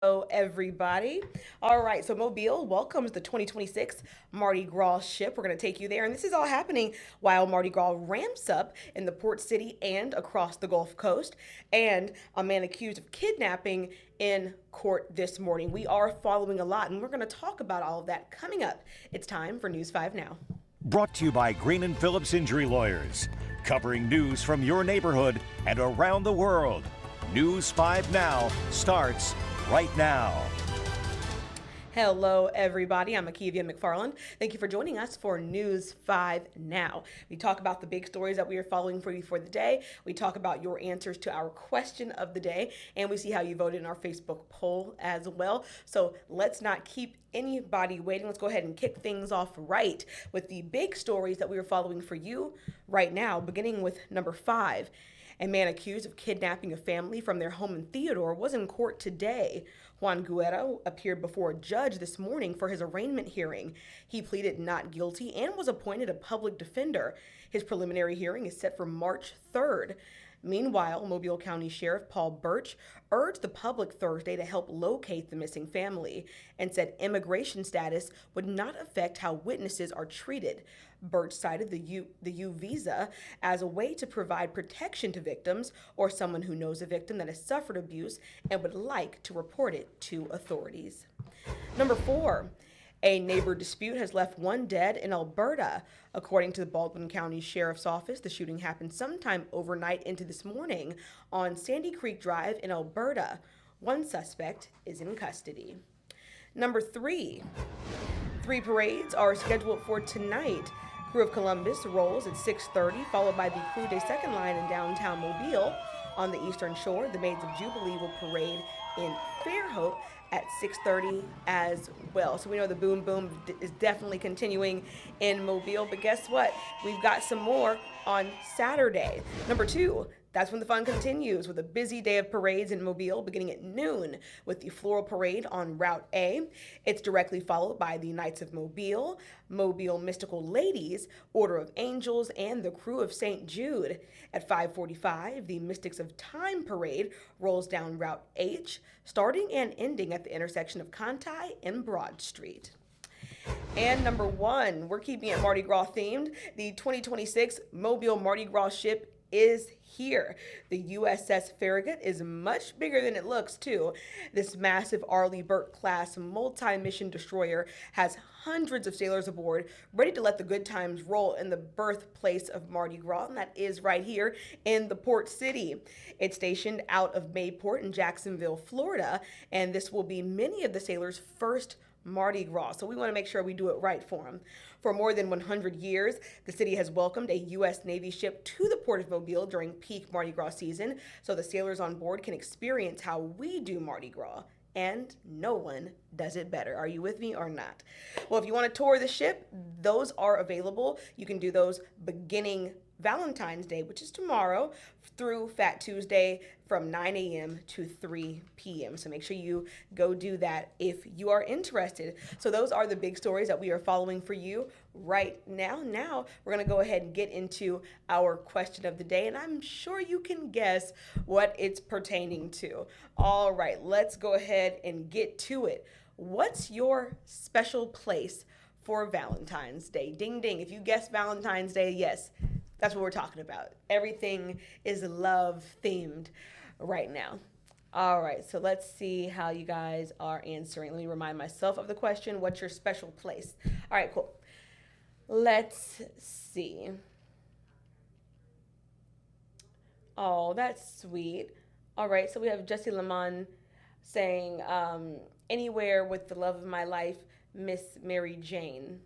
Hello, everybody. All right, so Mobile welcomes the 2026 Mardi Gras ship. We're going to take you there, and this is all happening while Mardi Gras ramps up in the port city and across the Gulf Coast. And a man accused of kidnapping in court this morning. We are following a lot, and we're going to talk about all of that coming up. It's time for News 5 Now. Brought to you by Green and Phillips Injury Lawyers, covering news from your neighborhood and around the world. News 5 Now starts right now. Hello, everybody. I'm Akivia McFarland. Thank you for joining us for News 5 Now. We talk about the big stories that we are following for you for the day. We talk about your answers to our question of the day, and we see how you voted in our Facebook poll as well. So let's not keep anybody waiting. Let's go ahead and kick things off right with the big stories that we are following for you right now, beginning with number 5. A man accused of kidnapping a family from their home in Theodore was in court today. Juan Guerrero appeared before a judge this morning for his arraignment hearing. He pleaded not guilty and was appointed a public defender. His preliminary hearing is set for March 3rd. Meanwhile, Mobile County Sheriff Paul Birch urged the public Thursday to help locate the missing family and said immigration status would not affect how witnesses are treated. Birch cited the U visa as a way to provide protection to victims or someone who knows a victim that has suffered abuse and would like to report it to authorities. Number 4. A neighbor dispute has left one dead in Alberta. According to the Baldwin County Sheriff's Office, the shooting happened sometime overnight into this morning on Sandy Creek Drive in Alberta. One suspect is in custody. Number 3. 3 parades are scheduled for tonight. Crew of Columbus rolls at 6:30, followed by the Crew Day Second Line in downtown Mobile. On the Eastern Shore, the Maids of Jubilee will parade in Fairhope at 6:30 as well. So we know the boom boom is definitely continuing in Mobile, but guess what? We've got some more on Saturday. Number 2, that's when the fun continues with a busy day of parades in Mobile beginning at noon with the floral parade on Route A. It's directly followed by the Knights of Mobile, Mobile Mystical Ladies, Order of Angels, and the Crew of St. Jude. At 5:45, the Mystics of Time parade rolls down Route H, starting and ending at the intersection of Conti and Broad Street. And number 1, we're keeping it Mardi Gras themed. The 2026 Mobile Mardi Gras ship is here. The USS Farragut is much bigger than it looks, too. This massive Arleigh Burke-class multi-mission destroyer has hundreds of sailors aboard, ready to let the good times roll in the birthplace of Mardi Gras, and that is right here in the port city. It's stationed out of Mayport in Jacksonville, Florida, and this will be many of the sailors' first Mardi Gras, so we want to make sure we do it right for them. For more than 100 years, the city has welcomed a U.S. Navy ship to the Port of Mobile during peak Mardi Gras season, so the sailors on board can experience how we do Mardi Gras. And no one does it better. Are you with me or not? Well, if you want to tour the ship, those are available. You can do those beginning Valentine's Day, which is tomorrow, through Fat Tuesday from 9 a.m. to 3 p.m. So make sure you go do that if you are interested. So those are the big stories that we are following for you right now. Now we're going to go ahead and get into our question of the day, and I'm sure you can guess what it's pertaining to. All right, let's go ahead and get to it. What's your special place for Valentine's Day? Ding, ding. If you guess Valentine's Day, yes. That's what we're talking about. Everything is love themed right now. All right, so let's see how you guys are answering. Let me remind myself of the question. What's your special place? All right, cool. Let's see. Oh, that's sweet. All right, so we have Jesse Lemon saying, anywhere with the love of my life, Miss Mary Jane.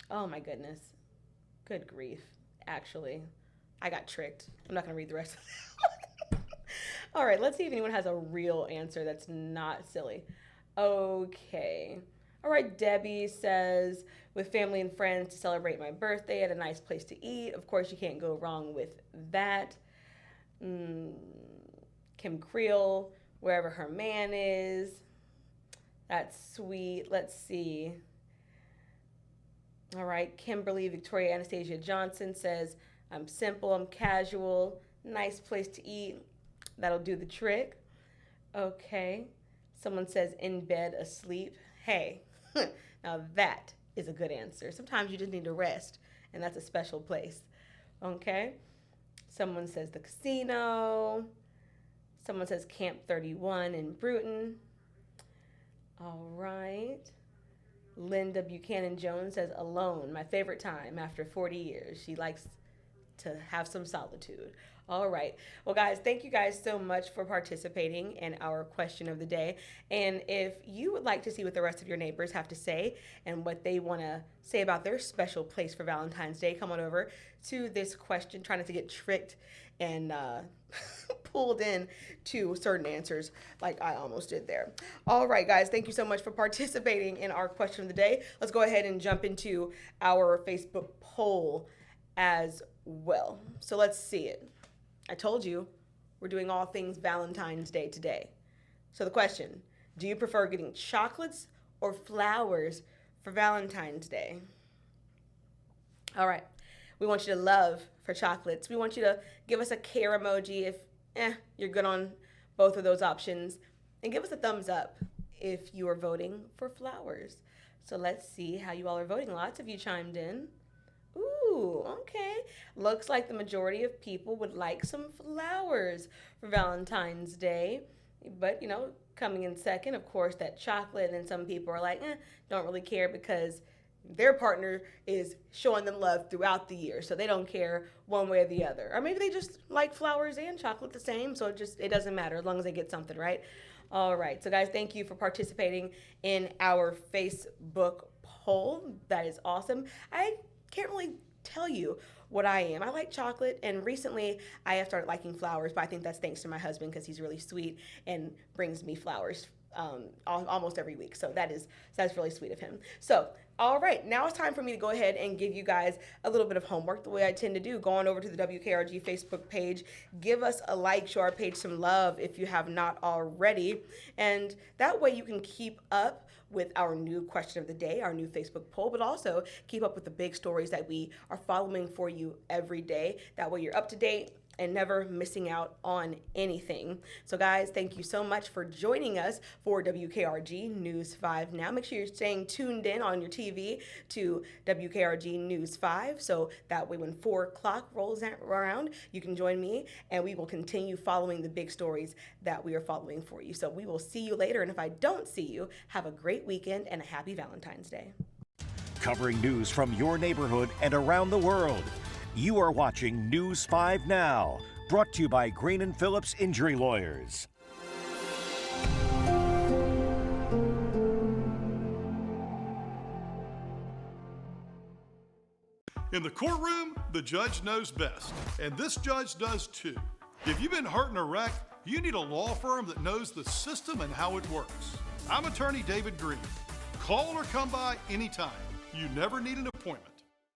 Oh my goodness. Good grief. Actually, I got tricked. I'm not going to read the rest of that. All right, let's see if anyone has a real answer that's not silly. Okay. All right, Debbie says, with family and friends to celebrate my birthday at a nice place to eat. Of course, you can't go wrong with that. Kim Creel, wherever her man is. That's sweet. Let's see. All right, Kimberly Victoria Anastasia Johnson says, I'm simple, I'm casual, nice place to eat. That'll do the trick. Okay. Someone says in bed asleep. Hey, now that is a good answer. Sometimes you just need to rest, and that's a special place. Okay? Someone says the casino. Someone says Camp 31 in Brewton. All right. Linda Buchanan Jones says alone, my favorite time after 40 years. She likes to have some solitude. All right. Well, guys, thank you guys so much for participating in our question of the day. And if you would like to see what the rest of your neighbors have to say and what they want to say about their special place for Valentine's Day, come on over to this question, trying not to get tricked and pulled in to certain answers like I almost did there. All right, guys, thank you so much for participating in our question of the day. Let's go ahead and jump into our Facebook poll as well. So let's see it. I told you we're doing all things Valentine's Day today. So the question, do you prefer getting chocolates or flowers for Valentine's Day? All right. We want you to love for chocolates. We want you to give us a care emoji if you're good on both of those options. And give us a thumbs up if you are voting for flowers. So let's see how you all are voting. Lots of you chimed in. Ooh, okay. Looks like the majority of people would like some flowers for Valentine's Day. But, coming in second, of course, that chocolate. And some people are like, don't really care because their partner is showing them love throughout the year. So they don't care one way or the other. Or maybe they just like flowers and chocolate the same. So it doesn't matter as long as they get something, right? All right. So, guys, thank you for participating in our Facebook poll. That is awesome. I can't really tell you what I am. I like chocolate, and recently I have started liking flowers, but I think that's thanks to my husband because he's really sweet and brings me flowers almost every week. So that's really sweet of him. So, all right, now it's time for me to go ahead and give you guys a little bit of homework the way I tend to do. Go on over to the WKRG Facebook page, give us a like, show our page some love if you have not already, and that way you can keep up with our new question of the day, our new Facebook poll, but also keep up with the big stories that we are following for you every day. That way you're up to date and never missing out on anything. So guys, thank you so much for joining us for WKRG News 5 Now. Make sure you're staying tuned in on your TV to WKRG News 5, so that way when 4 o'clock rolls around, you can join me and we will continue following the big stories that we are following for you. So we will see you later, and if I don't see you, have a great weekend and a happy Valentine's Day. Covering news from your neighborhood and around the world. You are watching News 5 Now, brought to you by Green & Phillips Injury Lawyers. In the courtroom, the judge knows best, and this judge does too. If you've been hurt in a wreck, you need a law firm that knows the system and how it works. I'm attorney David Green. Call or come by anytime. You never need an appointment.